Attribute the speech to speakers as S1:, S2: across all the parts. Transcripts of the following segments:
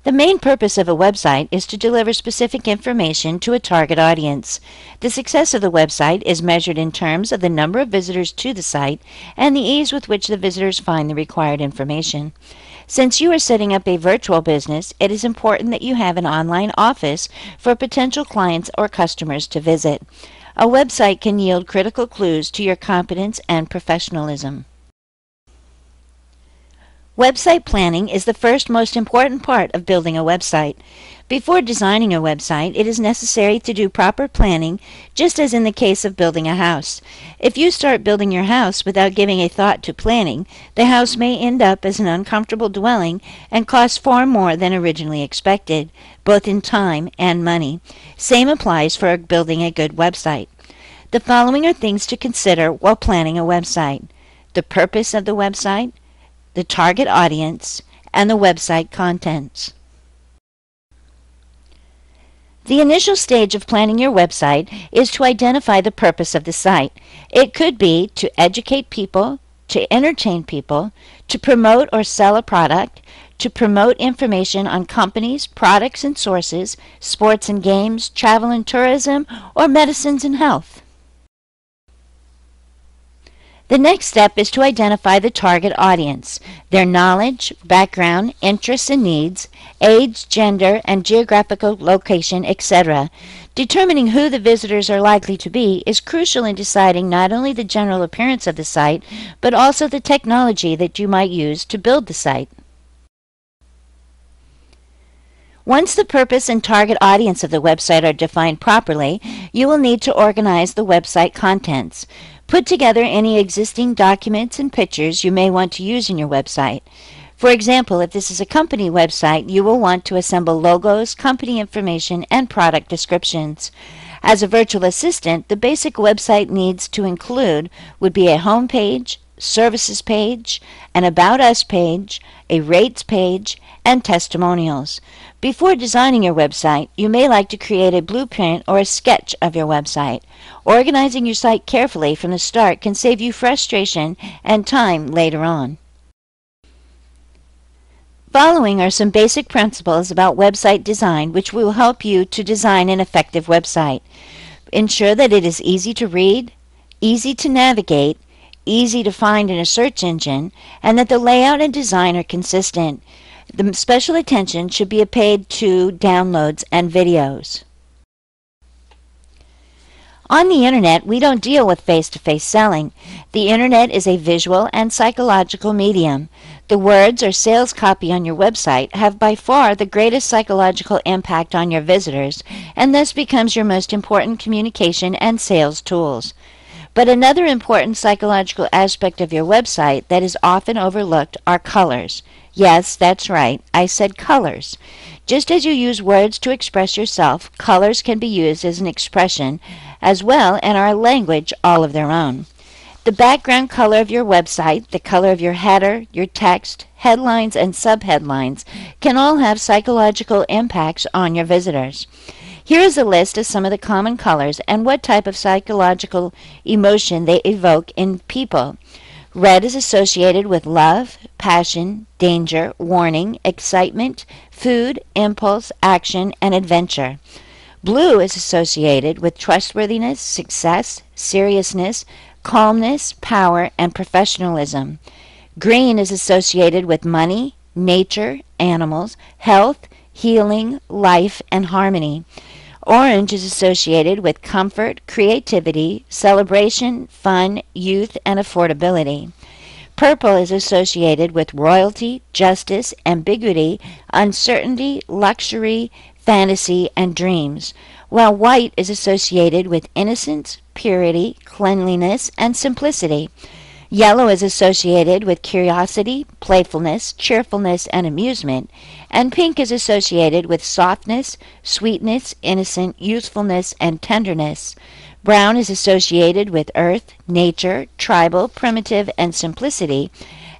S1: The main purpose of a website is to deliver specific information to a target audience. The success of the website is measured in terms of the number of visitors to the site and the ease with which the visitors find the required information. Since you are setting up a virtual business, it is important that you have an online office for potential clients or customers to visit. A website can yield critical clues to your competence and professionalism. Website planning is the first most important part of building a website. Before designing a website, it is necessary to do proper planning, just as in the case of building a house. If you start building your house without giving a thought to planning, the house may end up as an uncomfortable dwelling and cost far more than originally expected, both in time and money. Same applies for building a good website. The following are things to consider while planning a website: the purpose of the website, the target audience, and the website contents. The initial stage of planning your website is to identify the purpose of the site. It could be to educate people, to entertain people, to promote or sell a product, to promote information on companies, products and sources, sports and games, travel and tourism, or medicines and health. The next step is to identify the target audience, their knowledge, background, interests and needs, age, gender, and geographical location, etc. Determining who the visitors are likely to be is crucial in deciding not only the general appearance of the site, but also the technology that you might use to build the site. Once the purpose and target audience of the website are defined properly, you will need to organize the website contents. Put together any existing documents and pictures you may want to use in your website. For example, if this is a company website, you will want to assemble logos, company information, and product descriptions. As a virtual assistant, the basic website needs to include would be a home page, services page, an About Us page, a rates page, and testimonials. Before designing your website, you may like to create a blueprint or a sketch of your website. Organizing your site carefully from the start can save you frustration and time later on. Following are some basic principles about website design which will help you to design an effective website. Ensure that it is easy to read, easy to navigate, easy to find in a search engine, and that the layout and design are consistent. The special attention should be paid to downloads and videos. On the Internet, we don't deal with face-to-face selling. The Internet is a visual and psychological medium. The words or sales copy on your website have by far the greatest psychological impact on your visitors, and thus becomes your most important communication and sales tools. But another important psychological aspect of your website that is often overlooked are colors. Yes, that's right, I said colors. Just as you use words to express yourself, colors can be used as an expression as well and are a language all of their own. The background color of your website, the color of your header, your text, headlines, and subheadlines can all have psychological impacts on your visitors. Here is a list of some of the common colors and what type of psychological emotion they evoke in people. Red is associated with love, passion, danger, warning, excitement, food, impulse, action, and adventure. Blue is associated with trustworthiness, success, seriousness, calmness, power, and professionalism. Green is associated with money, nature, animals, health, healing, life, and harmony. Orange is associated with comfort, creativity, celebration, fun, youth, and affordability. Purple is associated with royalty, justice, ambiguity, uncertainty, luxury, fantasy, and dreams, while white is associated with innocence, purity, cleanliness, and simplicity. Yellow is associated with curiosity, playfulness, cheerfulness, and amusement, and pink is associated with softness, sweetness, innocent, youthfulness, and tenderness. Brown is associated with earth, nature, tribal, primitive, and simplicity,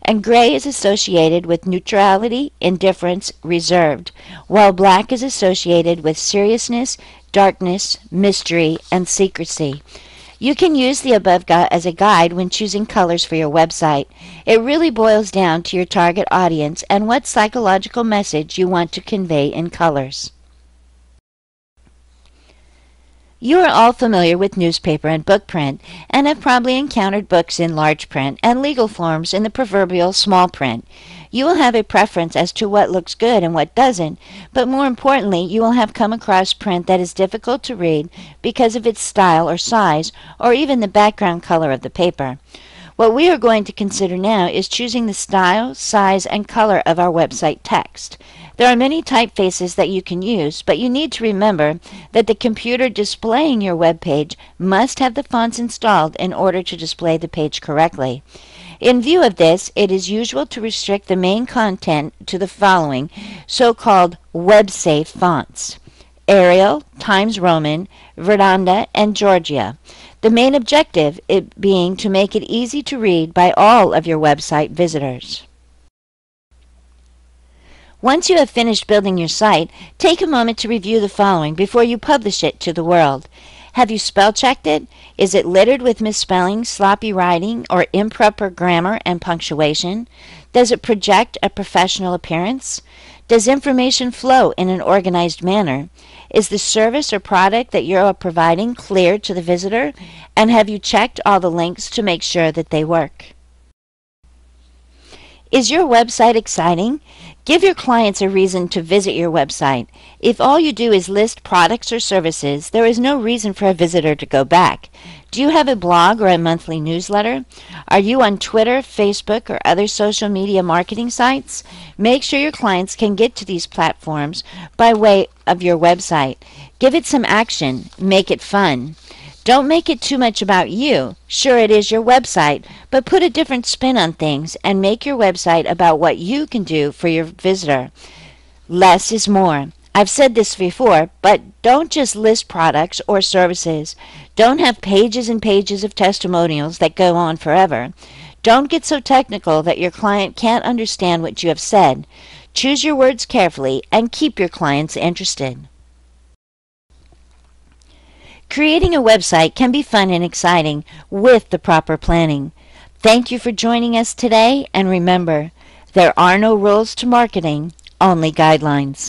S1: and gray is associated with neutrality, indifference, reserved, while black is associated with seriousness, darkness, mystery, and secrecy. You can use the above as a guide when choosing colors for your website. It really boils down to your target audience and what psychological message you want to convey in colors. You are all familiar with newspaper and book print and have probably encountered books in large print and legal forms in the proverbial small print. You will have a preference as to what looks good and what doesn't, but more importantly, you will have come across print that is difficult to read because of its style or size or even the background color of the paper. What we are going to consider now is choosing the style, size, and color of our website text. There are many typefaces that you can use, but you need to remember that the computer displaying your web page must have the fonts installed in order to display the page correctly. In view of this, it is usual to restrict the main content to the following so-called web-safe fonts: Arial, Times Roman, Verdanda, and Georgia. The main objective it being to make it easy to read by all of your website visitors. Once you have finished building your site, take a moment to review the following before you publish it to the world. Have you spell-checked it? Is it littered with misspelling, sloppy writing, or improper grammar and punctuation? Does it project a professional appearance? Does information flow in an organized manner? Is the service or product that you are providing clear to the visitor? And have you checked all the links to make sure that they work? Is your website exciting? Give your clients a reason to visit your website. If all you do is list products or services, there is no reason for a visitor to go back. Do you have a blog or a monthly newsletter? Are you on Twitter, Facebook, or other social media marketing sites? Make sure your clients can get to these platforms by way of your website. Give it some action. Make it fun. Don't make it too much about you. Sure, it is your website, but put a different spin on things and make your website about what you can do for your visitor. Less is more. I've said this before, but don't just list products or services. Don't have pages and pages of testimonials that go on forever. Don't get so technical that your client can't understand what you have said. Choose your words carefully and keep your clients interested. Creating a website can be fun and exciting with the proper planning. Thank you for joining us today, and remember, there are no rules to marketing, only guidelines.